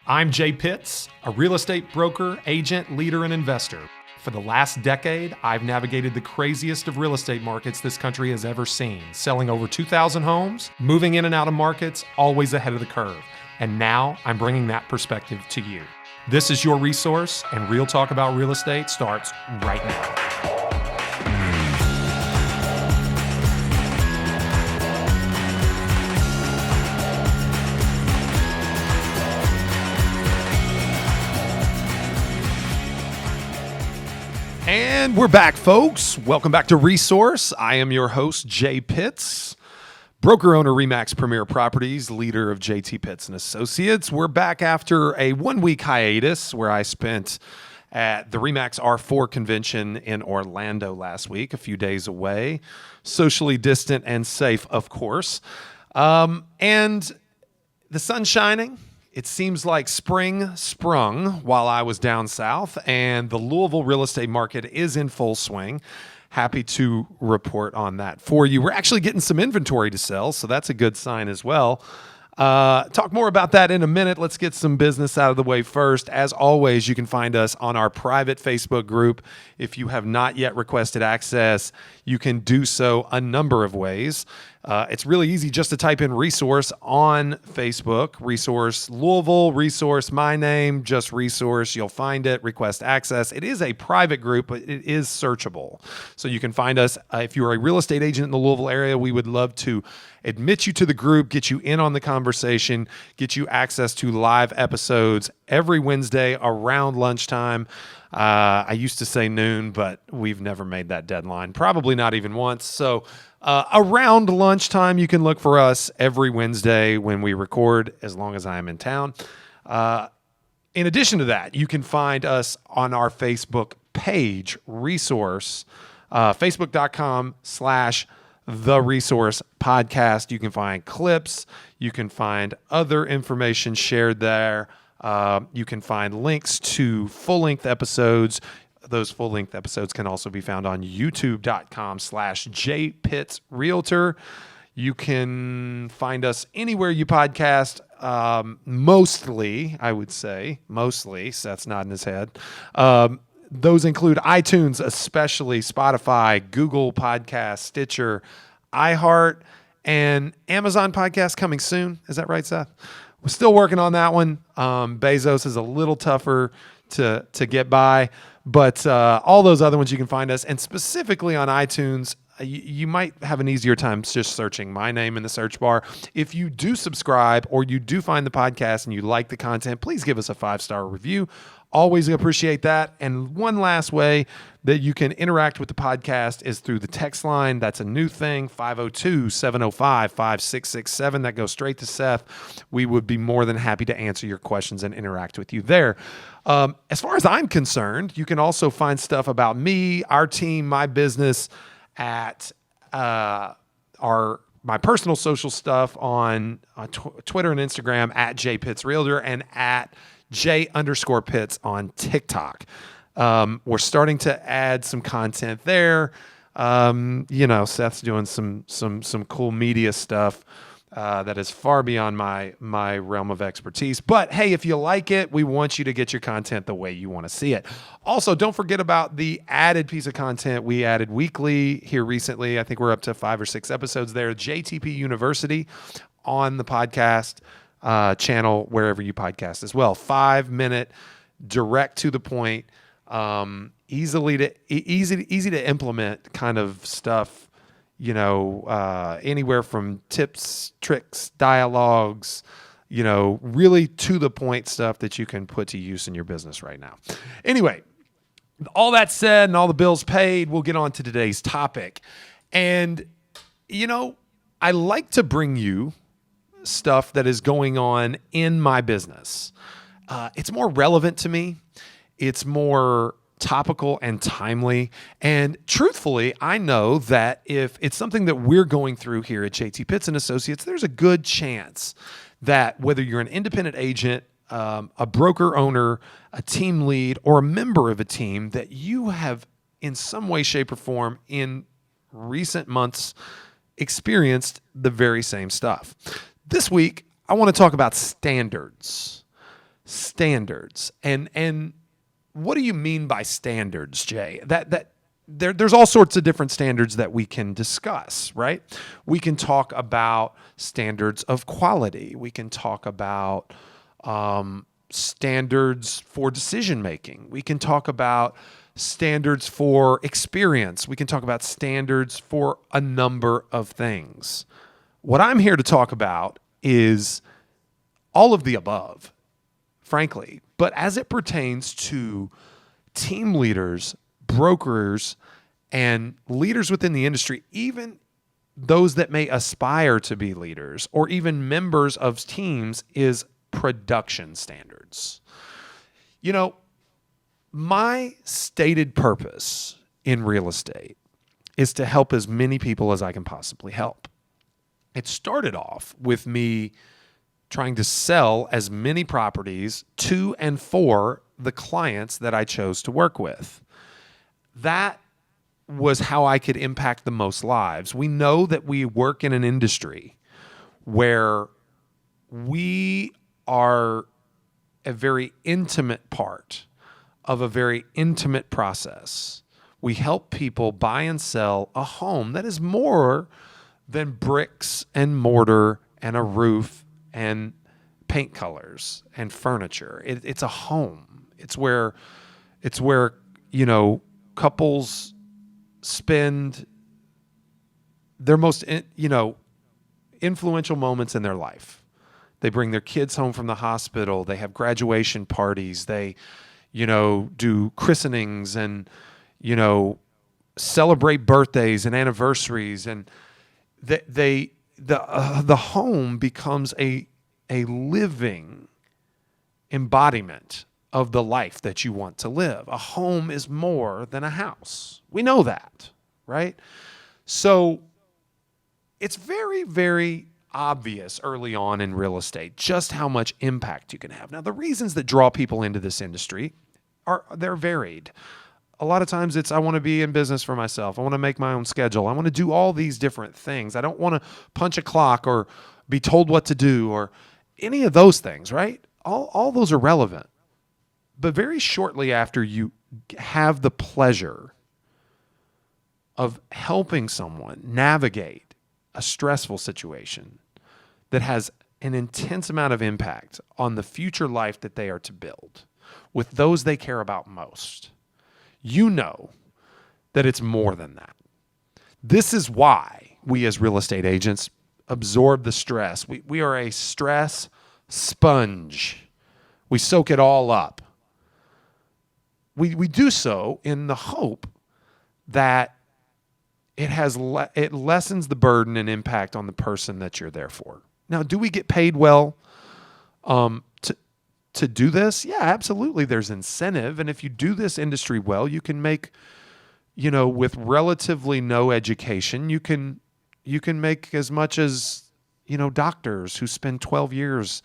I'm Jay Pitts, a real estate broker, agent, leader, and investor. For the last decade, I've navigated the craziest of real estate markets this country has ever seen, selling over 2,000 homes, moving in and out of markets, always ahead of the curve. And now I'm bringing that perspective to you. This is your resource, and Real Talk About Real Estate starts right now. And we're back, folks. Welcome back to Resource. I am your host, Jay Pitts, broker owner, Remax Premier Properties, leader of JT Pitts and Associates. We're back after a 1-week hiatus where I spent at the Remax R4 convention in Orlando last week, a few days away, socially distant and safe, of course. And the sun's shining. It seems like spring sprung while I was down south, and the Louisville real estate market is in full swing. Happy to report on that for you. We're actually getting some inventory to sell, so that's a good sign as well. Talk more about that in a minute. Let's get some business out of the way first. As always, you can find us on our private Facebook group. If you have not yet requested access, you can do so a number of ways. It's really easy just to type in Resource on Facebook, Resource Louisville, Resource my name, just Resource. You'll find it, request access. It is a private group, but it is searchable. So you can find us. If you're a real estate agent in the Louisville area, we would love to admit you to the group, get you in on the conversation, get you access to live episodes every Wednesday around lunchtime. I used to say noon, but we've never made that deadline, probably not even once. So around lunchtime, you can look for us every Wednesday when we record, as long as I am in town. In addition to that, you can find us on our Facebook page, Resource, facebook.com/The Resource Podcast. You can find clips. You can find other information shared there. You can find links to full-length episodes. Those full-length episodes can also be found on youtube.com/JPittsRealtor. You can find us anywhere you podcast, mostly, I would say. Mostly, Seth's nodding his head. Those include iTunes, especially Spotify, Google Podcasts, Stitcher, iHeart, and Amazon Podcasts coming soon. Is that right, Seth? We're still working on that one. Bezos is a little tougher to get by, but all those other ones you can find us. And specifically on iTunes, you might have an easier time just searching my name in the search bar. If you do subscribe or you do find the podcast and you like the content, please give us a 5-star review. Always appreciate that. And one last way that you can interact with the podcast is through the text line. That's a new thing, 502-705-5667. That goes straight to Seth. We would be more than happy to answer your questions and interact with you there. As far as I'm concerned, you can also find stuff about me, our team, my business at my personal social stuff on Twitter and Instagram at JPittsRealtor and at J_Pitts on TikTok. We're starting to add some content there. Seth's doing some cool media stuff that is far beyond my realm of expertise. But hey, if you like it, we want you to get your content the way you want to see it. Also, don't forget about the added piece of content we added weekly here recently. I think we're up to 5 or 6 episodes there. JTP University on the podcast channel, wherever you podcast as well. 5-minute, direct to the point, easy to implement kind of stuff, anywhere from tips, tricks, dialogues, really to the point stuff that you can put to use in your business right now. Anyway, all that said and all the bills paid, we'll get on to today's topic. And, I like to bring you stuff that is going on in my business. It's more relevant to me. It's more topical and timely. And truthfully, I know that if it's something that we're going through here at JT Pitts and Associates, there's a good chance that whether you're an independent agent, a broker owner, a team lead, or a member of a team, that you have in some way, shape, or form in recent months experienced the very same stuff. This week, I want to talk about standards. standards. And what do you mean by standards, Jay? There's all sorts of different standards that we can discuss, right? We can talk about standards of quality. We can talk about standards for decision making. We can talk about standards for experience. We can talk about standards for a number of things. What I'm here to talk about is all of the above, frankly. But as it pertains to team leaders, brokers, and leaders within the industry, even those that may aspire to be leaders or even members of teams, is production standards. You know, my stated purpose in real estate is to help as many people as I can possibly help. It started off with me trying to sell as many properties to and for the clients that I chose to work with. That was how I could impact the most lives. We know that we work in an industry where we are a very intimate part of a very intimate process. We help people buy and sell a home that is more than bricks and mortar and a roof and paint colors and furniture. It's a home. It's where couples spend their most influential moments in their life. They bring their kids home from the hospital. They have graduation parties. They, do christenings and, celebrate birthdays and anniversaries. And the home becomes a living embodiment of the life that you want to live. A home is more than a house. We know that, right? So it's very, very obvious early on in real estate just how much impact you can have. Now, the reasons that draw people into this industry they're varied. A lot of times it's, I want to be in business for myself. I want to make my own schedule. I want to do all these different things. I don't want to punch a clock or be told what to do or any of those things, right? All those are relevant. But very shortly after you have the pleasure of helping someone navigate a stressful situation that has an intense amount of impact on the future life that they are to build with those they care about most, you know that it's more than that. This is why we as real estate agents absorb the stress. We are a stress sponge. We soak it all up. We do so in the hope that it lessens the burden and impact on the person that you're there for. Now, do we get paid well to do this? Yeah, absolutely. There's incentive. And if you do this industry well, you can make, with relatively no education, you can make as much as, doctors who spend 12 years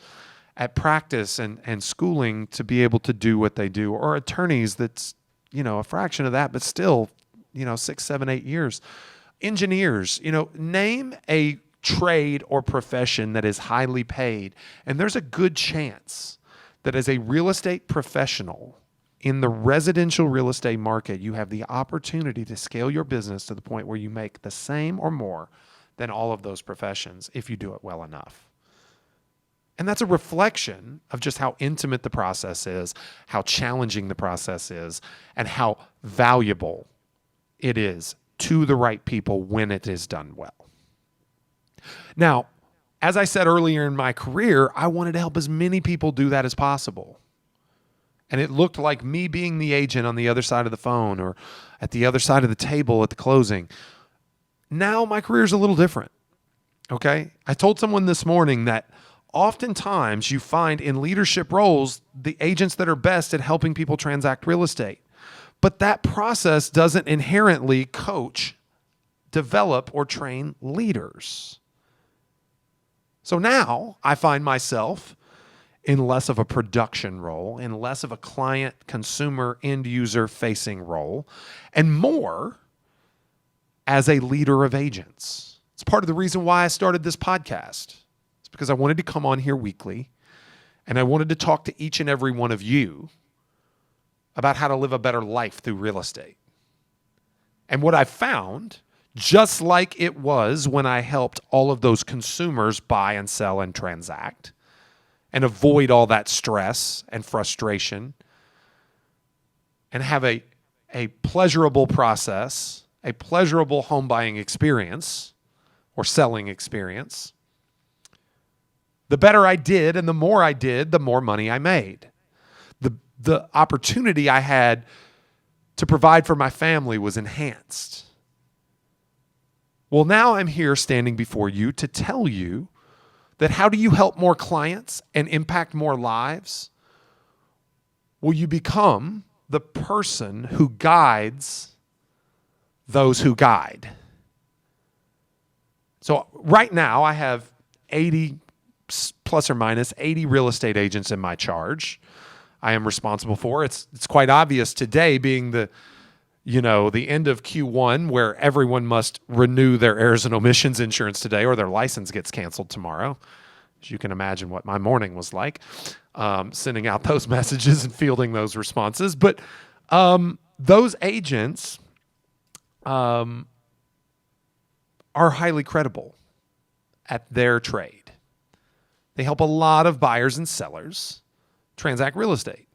at practice and schooling to be able to do what they do, or attorneys that's, a fraction of that, but still, 6, 7, 8 years. Engineers, name a trade or profession that is highly paid. And there's a good chance that as a real estate professional in the residential real estate market, you have the opportunity to scale your business to the point where you make the same or more than all of those professions if you do it well enough. And that's a reflection of just how intimate the process is, how challenging the process is, and how valuable it is to the right people when it is done well. Now, as I said earlier in my career, I wanted to help as many people do that as possible. And it looked like me being the agent on the other side of the phone or at the other side of the table at the closing. Now my career is a little different, okay? I told someone this morning that oftentimes you find in leadership roles the agents that are best at helping people transact real estate. But that process doesn't inherently coach, develop, or train leaders. So now I find myself in less of a production role, in less of a client, consumer, end user facing role, and more as a leader of agents. It's part of the reason why I started this podcast. It's because I wanted to come on here weekly And I wanted to talk to each and every one of you about how to live a better life through real estate. And what I found, just like it was when I helped all of those consumers buy and sell and transact and avoid all that stress and frustration and have a pleasurable process, a pleasurable home buying experience or selling experience, the better I did and the more I did, the more money I made. The opportunity I had to provide for my family was enhanced. Well, now I'm here standing before you to tell you that how do you help more clients and impact more lives? Well, you become the person who guides those who guide. So right now I have 80 plus or minus 80 real estate agents in my charge. I am responsible for. It's quite obvious today being the end of Q1 where everyone must renew their errors and omissions insurance today or their license gets canceled tomorrow. As you can imagine what my morning was like, sending out those messages and fielding those responses. But those agents are highly credible at their trade. They help a lot of buyers and sellers transact real estate.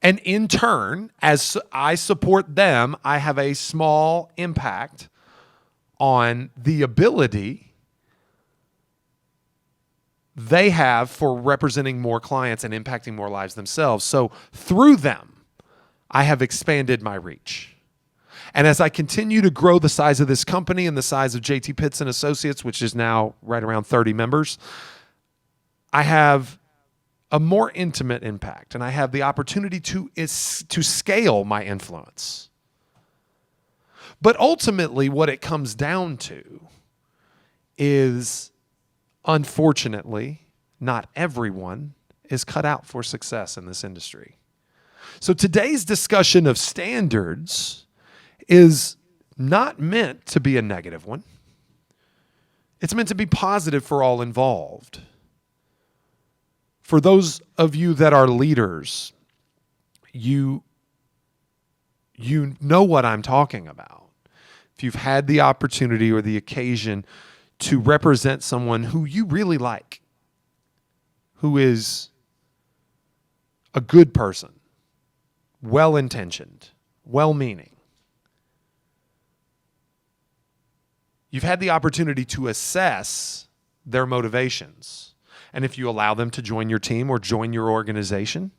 And in turn, as I support them, I have a small impact on the ability they have for representing more clients and impacting more lives themselves. So through them, I have expanded my reach. And as I continue to grow the size of this company and the size of JT Pitts and Associates, which is now right around 30 members, I have a more intimate impact, and I have the opportunity to scale my influence. But ultimately, what it comes down to is, unfortunately, not everyone is cut out for success in this industry. So today's discussion of standards is not meant to be a negative one. It's meant to be positive for all involved. For those of you that are leaders, you know what I'm talking about. If you've had the opportunity or the occasion to represent someone who you really like, who is a good person, well-intentioned, well-meaning, you've had the opportunity to assess their motivations. And if you allow them to join your team or join your organization,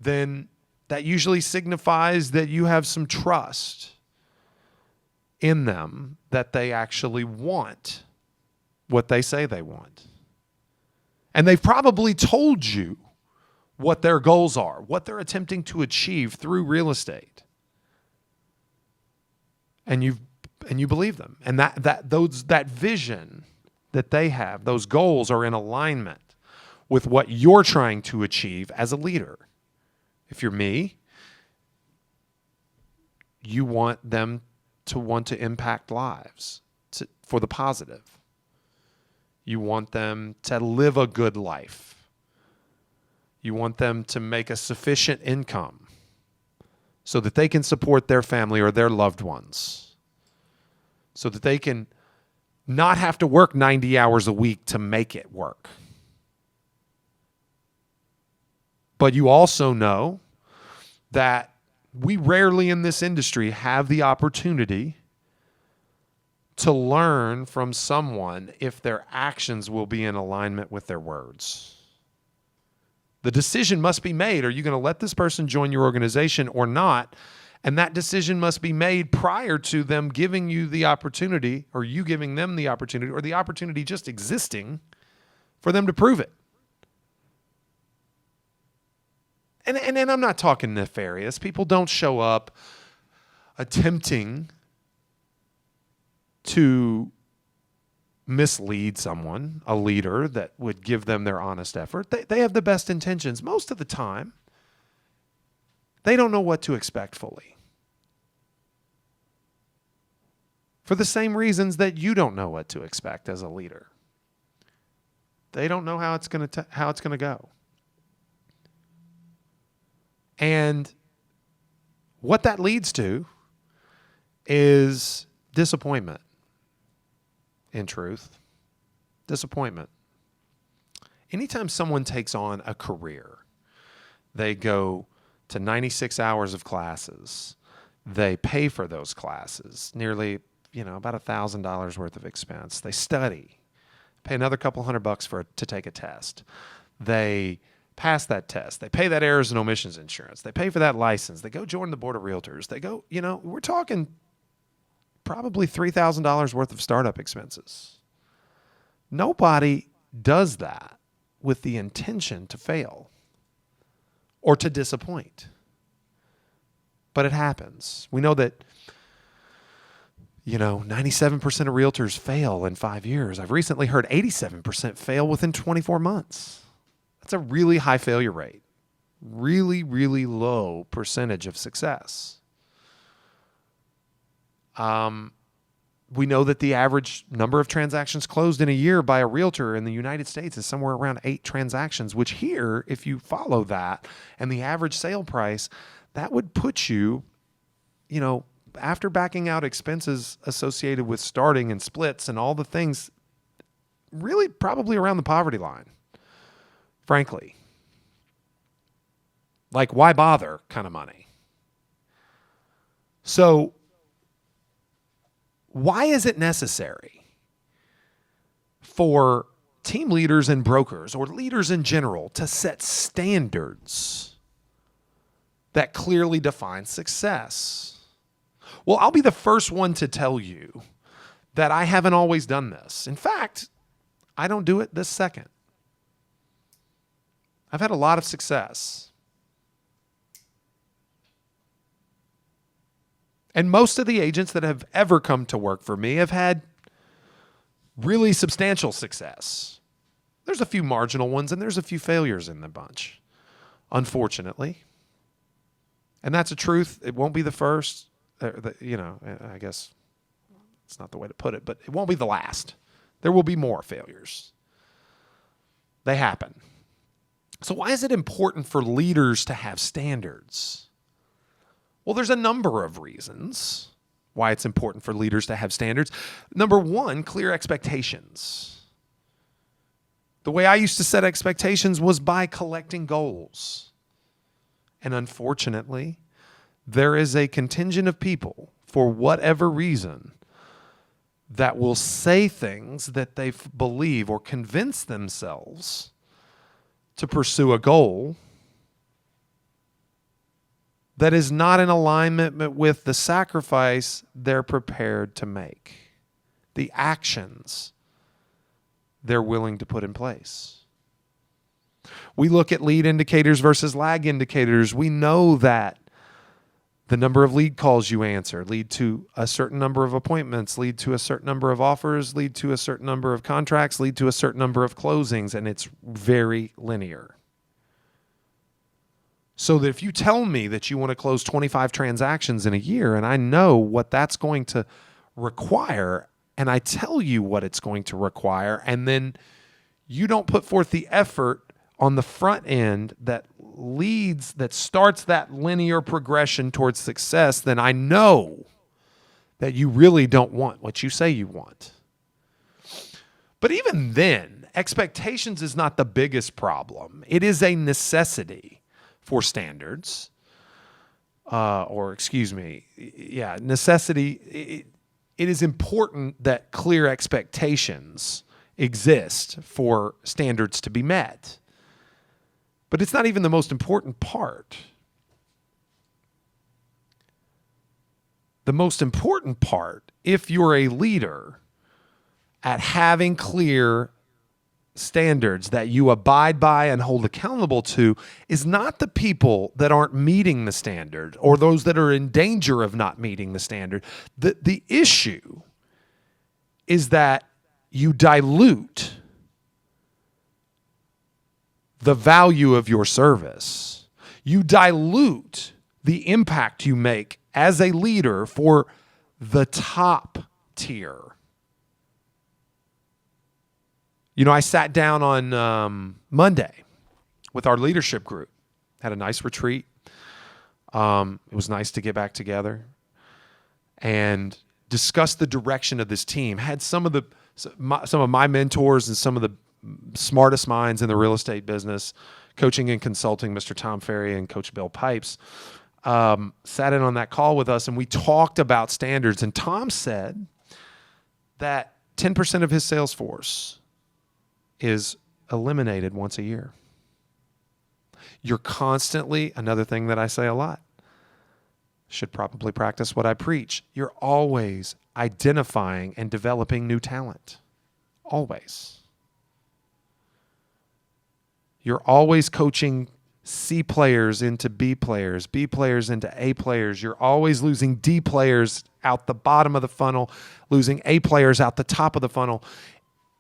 then that usually signifies that you have some trust in them, that they actually want what they say they want. And they've probably told you what their goals are, what they're attempting to achieve through real estate. And you believe them. And that vision that they have, those goals are in alignment with what you're trying to achieve as a leader. If you're me, you want them to want to impact lives for the positive. You want them to live a good life. You want them to make a sufficient income so that they can support their family or their loved ones, so that they can not have to work 90 hours a week to make it work. But you also know that we rarely in this industry have the opportunity to learn from someone if their actions will be in alignment with their words. The decision must be made. Are you going to let this person join your organization or not? And that decision must be made prior to them giving you the opportunity, or you giving them the opportunity, or the opportunity just existing for them to prove it. And I'm not talking nefarious. People don't show up attempting to mislead someone, a leader that would give them their honest effort. They have the best intentions. Most of the time, they don't know what to expect fully. For the same reasons that you don't know what to expect as a leader. They don't know how it's going to go. And what that leads to is disappointment. In truth, disappointment. Anytime someone takes on a career, they go to 96 hours of classes. They pay for those classes, nearly, about $1,000 worth of expense. They study, pay another couple $100 to take a test. They pass that test. They pay that errors and omissions insurance. They pay for that license. They go join the board of realtors. They go, we're talking probably $3,000 worth of startup expenses. Nobody does that with the intention to fail or to disappoint. But it happens. We know that, 97% of realtors fail in 5 years. I've recently heard 87% fail within 24 months. That's a really high failure rate. Really, really low percentage of success. We know that the average number of transactions closed in a year by a realtor in the United States is somewhere around 8 transactions, which here, if you follow that and the average sale price, that would put you, after backing out expenses associated with starting and splits and all the things, really probably around the poverty line, frankly. Like, why bother kind of money? So, why is it necessary for team leaders and brokers or leaders in general to set standards that clearly define success? Well, I'll be the first one to tell you that I haven't always done this. In fact, I don't do it this second. I've had a lot of success. And most of the agents that have ever come to work for me have had really substantial success. There's a few marginal ones and there's a few failures in the bunch, unfortunately. And that's a truth. It won't be the first. I guess it's not the way to put it, but it won't be the last. There will be more failures. They happen. So why is it important for leaders to have standards? Well, there's a number of reasons why it's important for leaders to have standards. Number one, clear expectations. The way I used to set expectations was by collecting goals. And unfortunately, there is a contingent of people, for whatever reason, that will say things that they believe or convince themselves to pursue a goal that is not in alignment with the sacrifice they're prepared to make, the actions they're willing to put in place. We look at lead indicators versus lag indicators. We know that the number of lead calls you answer lead to a certain number of appointments, lead to a certain number of offers, lead to a certain number of contracts, lead to a certain number of closings, and it's very linear. So that if you tell me that you want to close 25 transactions in a year, and I know what that's going to require, and I tell you what it's going to require, and then you don't put forth the effort on the front end that starts that linear progression towards success, then I know that you really don't want what you say you want. But even then, expectations is not the biggest problem. It is a necessity for standards, necessity. It is important that clear expectations exist for standards to be met. But it's not even the most important part. The most important part, if you're a leader, at having clear standards that you abide by and hold accountable to, is not the people that aren't meeting the standard or those that are in danger of not meeting the standard. The issue is that you dilute the value of your service. You dilute the impact you make as a leader for the top tier. I sat down on Monday with our leadership group, had a nice retreat. It was nice to get back together and discuss the direction of this team. Had some of my mentors and some of the smartest minds in the real estate business, coaching and consulting, Mr. Tom Ferry and Coach Bill Pipes, sat in on that call with us, and we talked about standards. And Tom said that 10% of his sales force is eliminated once a year. You're constantly, another thing that I say a lot, should probably practice what I preach. You're always identifying and developing new talent. Always. You're always coaching C players into B players, B players into A players. You're always losing D players out the bottom of the funnel, losing A players out the top of the funnel.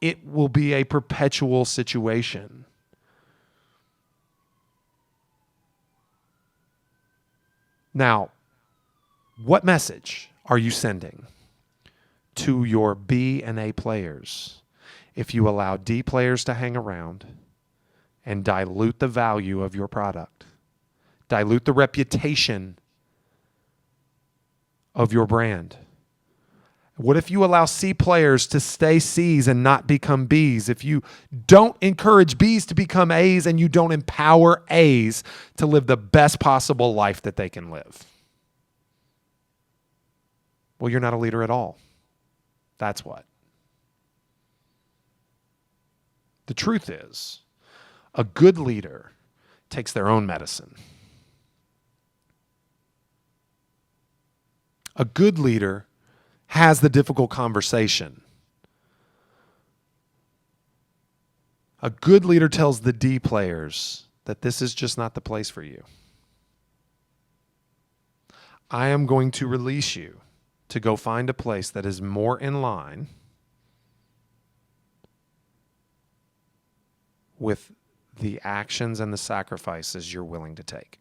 It will be a perpetual situation. Now, what message are you sending to your B and A players if you allow D players to hang around and dilute the value of your product, dilute the reputation of your brand? What if you allow C players to stay C's and not become B's? If you don't encourage B's to become A's and you don't empower A's to live the best possible life that they can live? Well, you're not a leader at all. That's what. The truth is, a good leader takes their own medicine. A good leader has the difficult conversation. A good leader tells the D players that this is just not the place for you. I am going to release you to go find a place that is more in line with the actions and the sacrifices you're willing to take.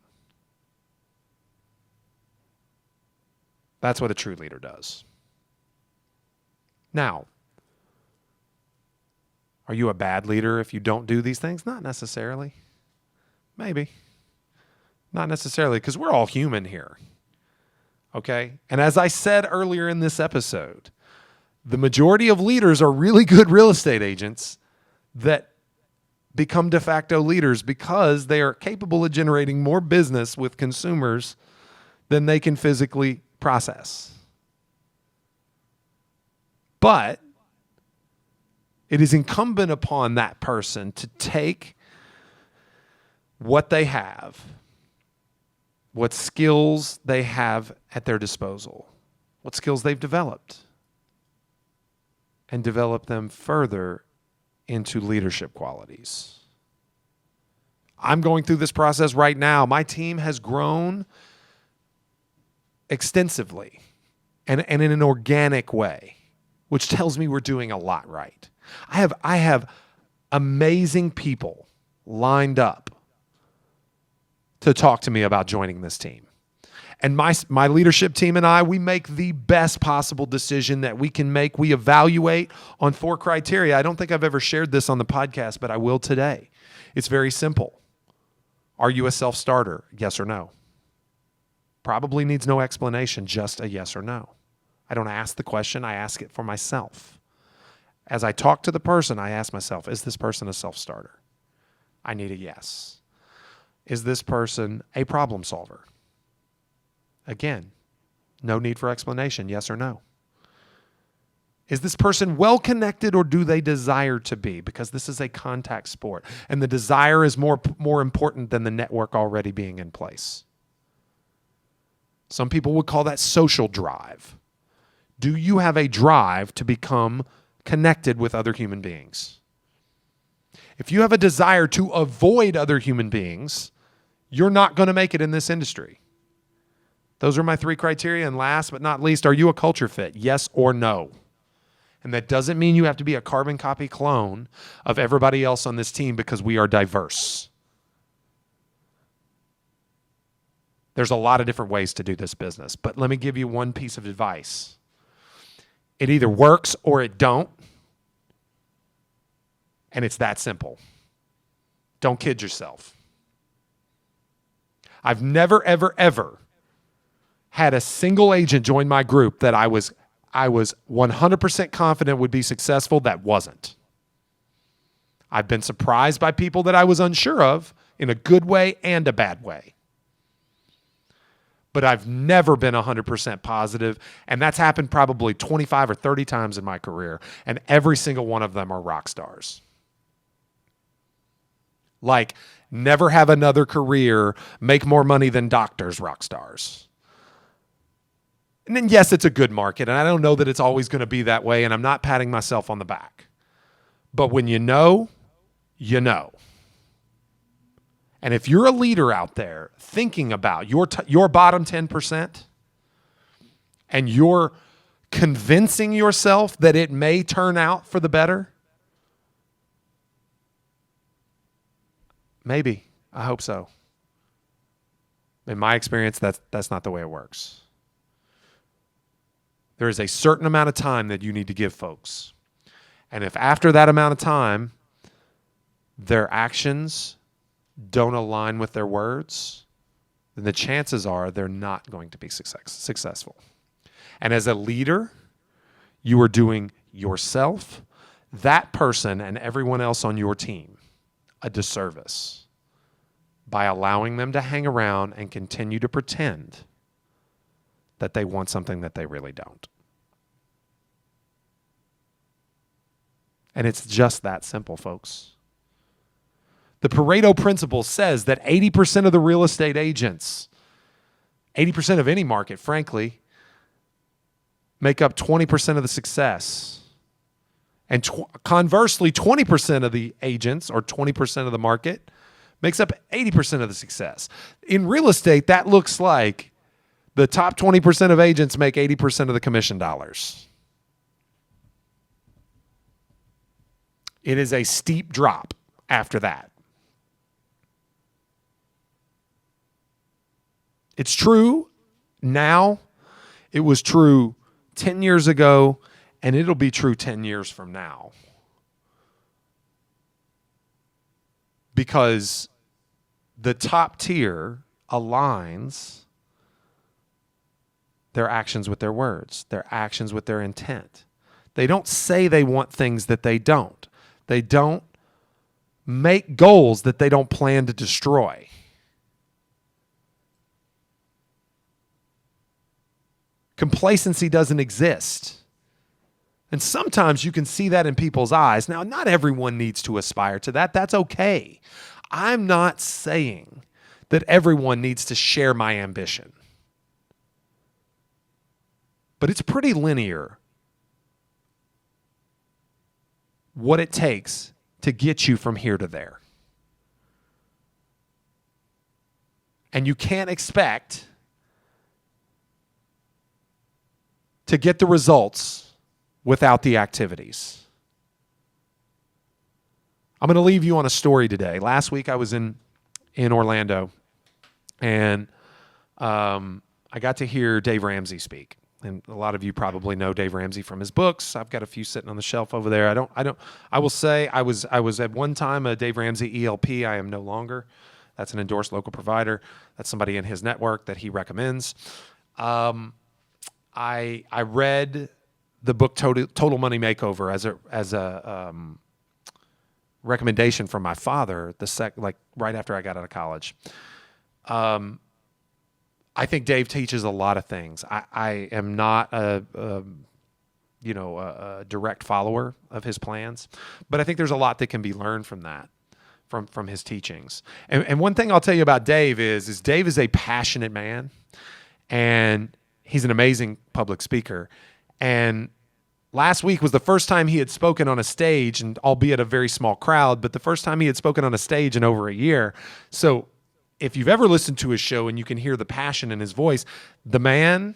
That's what a true leader does. Now, are you a bad leader if you don't do these things? Not necessarily. Maybe. Not necessarily, because we're all human here. Okay? And as I said earlier in this episode, the majority of leaders are really good real estate agents that become de facto leaders because they are capable of generating more business with consumers than they can physically process. But it is incumbent upon that person to take what they have, what skills they have at their disposal, what skills they've developed, and develop them further into leadership qualities. I'm going through this process right now. My team has grown extensively and in an organic way, which tells me we're doing a lot right. I have amazing people lined up to talk to me about joining this team. And my leadership team and I, we make the best possible decision that we can make. We evaluate on 4 criteria. I don't think I've ever shared this on the podcast, but I will today. It's very simple. Are you a self-starter? Yes or no? Probably needs no explanation, just a yes or no. I don't ask the question, I ask it for myself. As I talk to the person, I ask myself, is this person a self-starter? I need a yes. Is this person a problem solver? Again, no need for explanation, yes or no. Is this person well-connected or do they desire to be? Because this is a contact sport, and the desire is more important than the network already being in place. Some people would call that social drive. Do you have a drive to become connected with other human beings? If you have a desire to avoid other human beings, you're not going to make it in this industry. Those are my 3 criteria. And last but not least, are you a culture fit? Yes or no? And that doesn't mean you have to be a carbon copy clone of everybody else on this team because we are diverse. There's a lot of different ways to do this business, but let me give you one piece of advice. It either works or it don't. And it's that simple. Don't kid yourself. I've never, ever, ever had a single agent join my group that I was 100% confident would be successful that wasn't. I've been surprised by people that I was unsure of in a good way and a bad way. But I've never been 100% positive, and that's happened probably 25 or 30 times in my career, and every single one of them are rock stars. Like, never have another career, make more money than doctors, rock stars. And then, yes, it's a good market, and I don't know that it's always going to be that way, and I'm not patting myself on the back. But when you know, you know. And if you're a leader out there thinking about your bottom 10% and you're convincing yourself that it may turn out for the better, maybe. I hope so. In my experience, that's not the way it works. There is a certain amount of time that you need to give folks. And if after that amount of time, their actions don't align with their words, then the chances are they're not going to be successful. And as a leader, you are doing yourself, that person, and everyone else on your team a disservice by allowing them to hang around and continue to pretend that they want something that they really don't. And it's just that simple, folks. The Pareto principle says that 80% of the real estate agents, 80% of any market, frankly, make up 20% of the success. And conversely, 20% of the agents or 20% of the market makes up 80% of the success. In real estate, that looks like the top 20% of agents make 80% of the commission dollars. It is a steep drop after that. It's true now. It was true 10 years ago, and it'll be true 10 years from now. Because the top tier aligns their actions with their words, their actions with their intent. They don't say they want things that they don't. They don't make goals that they don't plan to destroy. Complacency doesn't exist. And sometimes you can see that in people's eyes. Now, not everyone needs to aspire to that. That's okay. I'm not saying that everyone needs to share my ambition. But it's pretty linear what it takes to get you from here to there. And you can't expect to get the results without the activities. I'm going to leave you on a story today. Last week I was in Orlando, and I got to hear Dave Ramsey speak. And a lot of you probably know Dave Ramsey from his books. I've got a few sitting on the shelf over there. I will say I was at one time a Dave Ramsey ELP. I am no longer. That's an endorsed local provider. That's somebody in his network that he recommends. I read the book Total Money Makeover as a recommendation from my father right after I got out of college. I think Dave teaches a lot of things. I am not a direct follower of his plans, but I think there's a lot that can be learned from that, from his teachings. And one thing I'll tell you about Dave is Dave is a passionate man, and he's an amazing public speaker. And last week was the first time he had spoken on a stage, and albeit a very small crowd, but the first time he had spoken on a stage in over a year. So if you've ever listened to his show and you can hear the passion in his voice, the man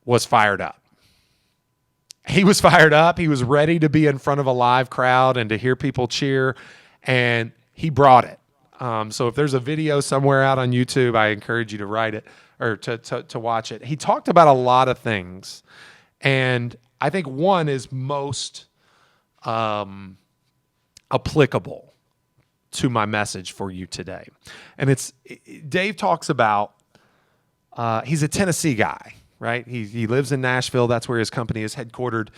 was fired up. He was fired up. He was ready to be in front of a live crowd and to hear people cheer, and he brought it. So if there's a video somewhere out on YouTube, I encourage you to write it or to watch it. He talked about a lot of things, and I think one is most applicable to my message for you today. And Dave talks about, he's a Tennessee guy, right? He lives in Nashville. That's where his company is headquartered.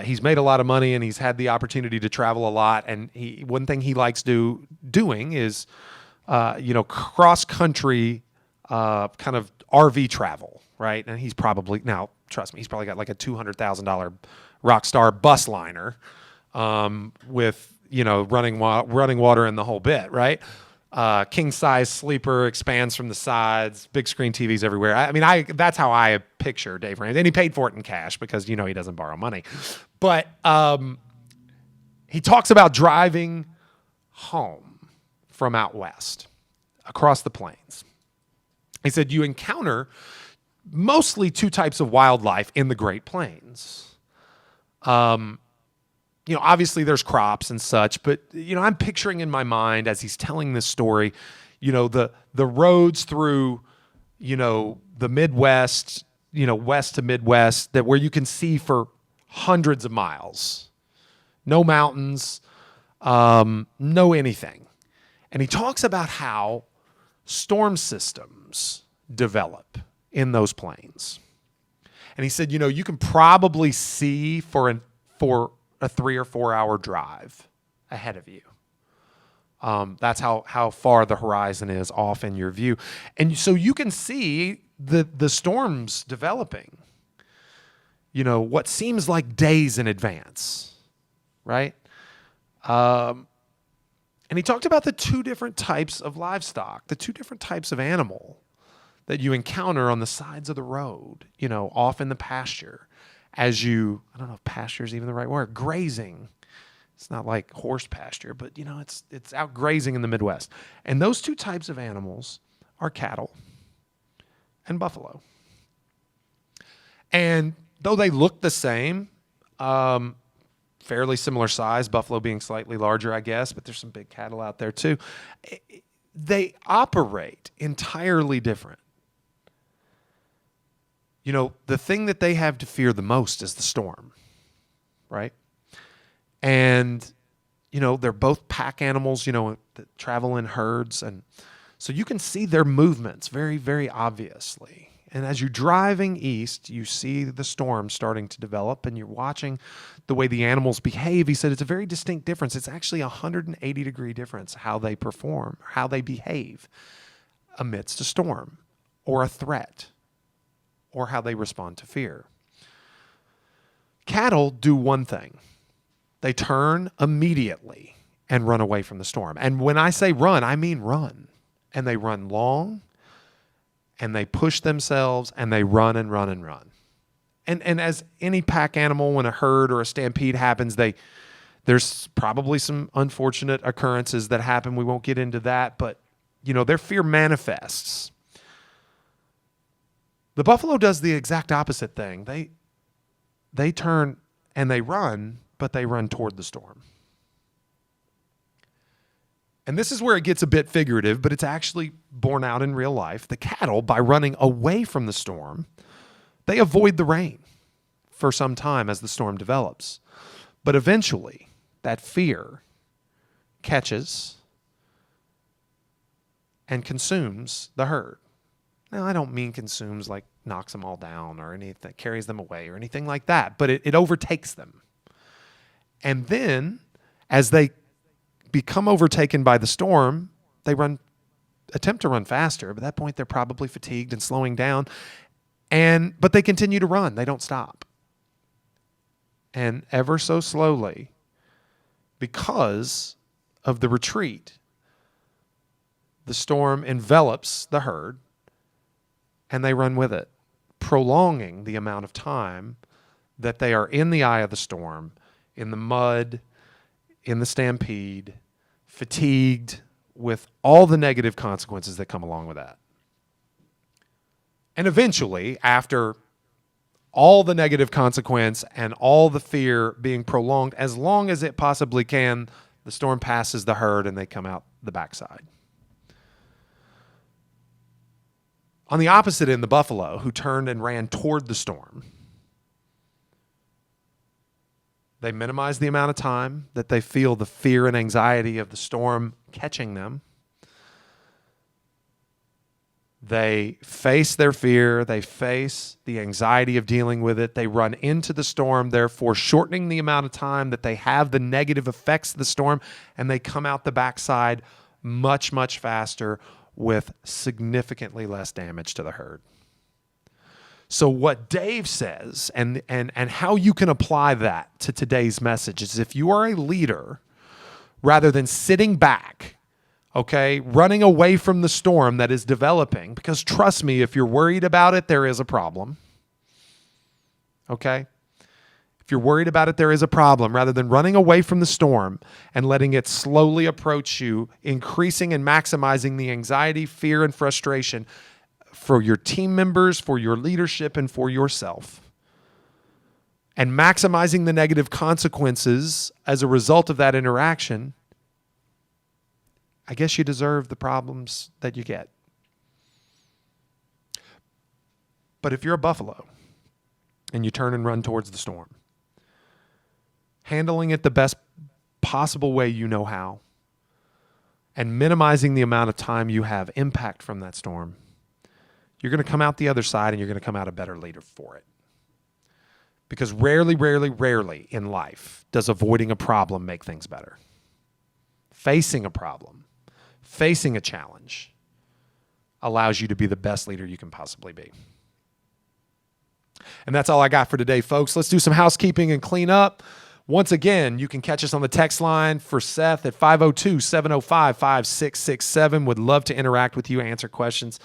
He's made a lot of money and he's had the opportunity to travel a lot. And one thing he likes doing is, cross country, kind of RV travel, right? And he's probably, now trust me, he's probably got like a $200,000 Rockstar bus liner, with, running water and the whole bit, right? King size sleeper, expands from the sides, big screen TVs everywhere. That's how I picture Dave Ramsey. And he paid for it in cash because, he doesn't borrow money. But he talks about driving home from out west across the plains. He said, you encounter mostly two types of wildlife in the Great Plains. Obviously there's crops and such, but, I'm picturing in my mind as he's telling this story, the roads through, the Midwest, west to Midwest, that where you can see for hundreds of miles, no mountains, no anything. And he talks about how storm systems develop in those plains. And he said, you can probably see for a 3 or 4 hour drive ahead of you. That's how far the horizon is off in your view. And so you can see the storms developing, what seems like days in advance, right? And he talked about the two different types of livestock, the two different types of animal that you encounter on the sides of the road, off in the pasture as I don't know if pasture is even the right word, grazing. It's not like horse pasture, but it's out grazing in the Midwest. And those two types of animals are cattle and buffalo. And though they look the same, fairly similar size, buffalo being slightly larger, I guess, but there's some big cattle out there too. They operate entirely different. The thing that they have to fear the most is the storm, right? And, they're both pack animals, that travel in herds. And so you can see their movements very, very obviously. And as you're driving east, you see the storm starting to develop and you're watching the way the animals behave. He said it's a very distinct difference. It's actually a 180-degree difference how they perform, how they behave amidst a storm or a threat, or how they respond to fear. Cattle do one thing. They turn immediately and run away from the storm. And when I say run, I mean run. And they run long, and they push themselves, and they run and run and run. And as any pack animal, when a herd or a stampede happens, there's probably some unfortunate occurrences that happen. We won't get into that, but their fear manifests. The buffalo does the exact opposite thing. They turn and they run, but they run toward the storm. And this is where it gets a bit figurative, but it's actually borne out in real life. The cattle, by running away from the storm, they avoid the rain for some time as the storm develops. But eventually, that fear catches and consumes the herd. Now, I don't mean consumes like knocks them all down or anything, carries them away or anything like that, but it overtakes them. And then, as they become overtaken by the storm, they attempt to run faster. But at that point, they're probably fatigued and slowing down. But they continue to run. They don't stop. And ever so slowly, because of the retreat, the storm envelops the herd, and they run with it, prolonging the amount of time that they are in the eye of the storm, in the mud, in the stampede, fatigued with all the negative consequences that come along with that. And eventually, after all the negative consequence and all the fear being prolonged as long as it possibly can, the storm passes the herd and they come out the backside. On the opposite end, the buffalo, who turned and ran toward the storm, They minimize the amount of time that they feel the fear and anxiety of the storm catching them. They face their fear. They face the anxiety of dealing with it. They run into the storm, therefore shortening the amount of time that they have the negative effects of the storm, and they come out the backside much, much faster with significantly less damage to the herd. So what Dave says and how you can apply that to today's message is if you are a leader, rather than sitting back, okay, running away from the storm that is developing, because trust me, if you're worried about it, there is a problem. Okay? If you're worried about it, there is a problem. Rather than running away from the storm and letting it slowly approach you, increasing and maximizing the anxiety, fear, and frustration for your team members, for your leadership, and for yourself, and maximizing the negative consequences as a result of that interaction, I guess you deserve the problems that you get. But if you're a buffalo and you turn and run towards the storm, handling it the best possible way you know how, and minimizing the amount of time you have impact from that storm, you're going to come out the other side and you're going to come out a better leader for it. Because rarely in life does avoiding a problem make things better. Facing a problem, facing a challenge allows you to be the best leader you can possibly be. And that's all I got for today, folks. Let's do some housekeeping and clean up. Once again, you can catch us on the text line for Seth at 502-705-5667. Would love to interact with you, answer questions,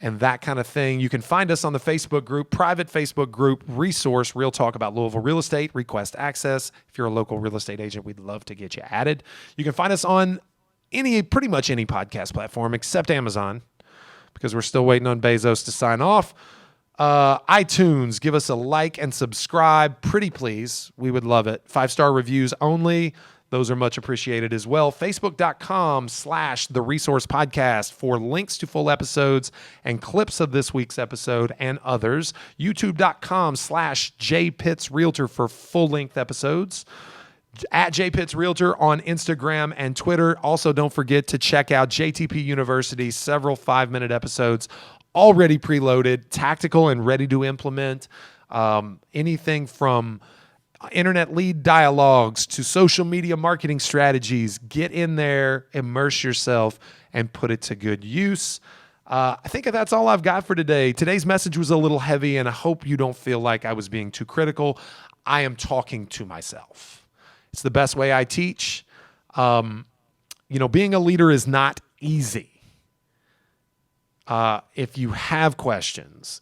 and that kind of thing. You can find us on the Facebook group, private Facebook group, Resource, Real Talk about Louisville Real Estate, request access. If you're a local real estate agent, we'd love to get you added. You can find us on pretty much any podcast platform except Amazon, because we're still waiting on Bezos to sign off. iTunes, give us a like and subscribe. Pretty please. We would love it. 5-star reviews only. Those are much appreciated as well. Facebook.com/The Resource Podcast for links to full episodes and clips of this week's episode and others. YouTube.com/JPittsRealtor for full-length episodes. At JPittsRealtor on Instagram and Twitter. Also, don't forget to check out JTP University's several 5-minute episodes already preloaded, tactical and ready to implement. Anything from internet lead dialogues to social media marketing strategies. Get in there, immerse yourself, and put it to good use. I think that's all I've got for today. Today's message was a little heavy, and I hope you don't feel like I was being too critical. I am talking to myself. It's the best way I teach. Being a leader is not easy. If you have questions,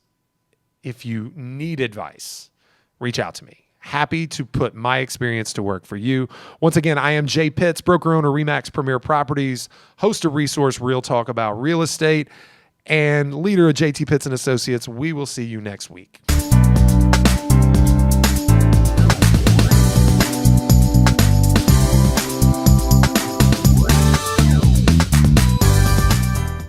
if you need advice, reach out to me. Happy to put my experience to work for you. Once again, I am Jay Pitts, broker owner, RE/MAX Premier Properties, host of Resource, Real Talk about Real Estate, and leader of JT Pitts and Associates. We will see you next week.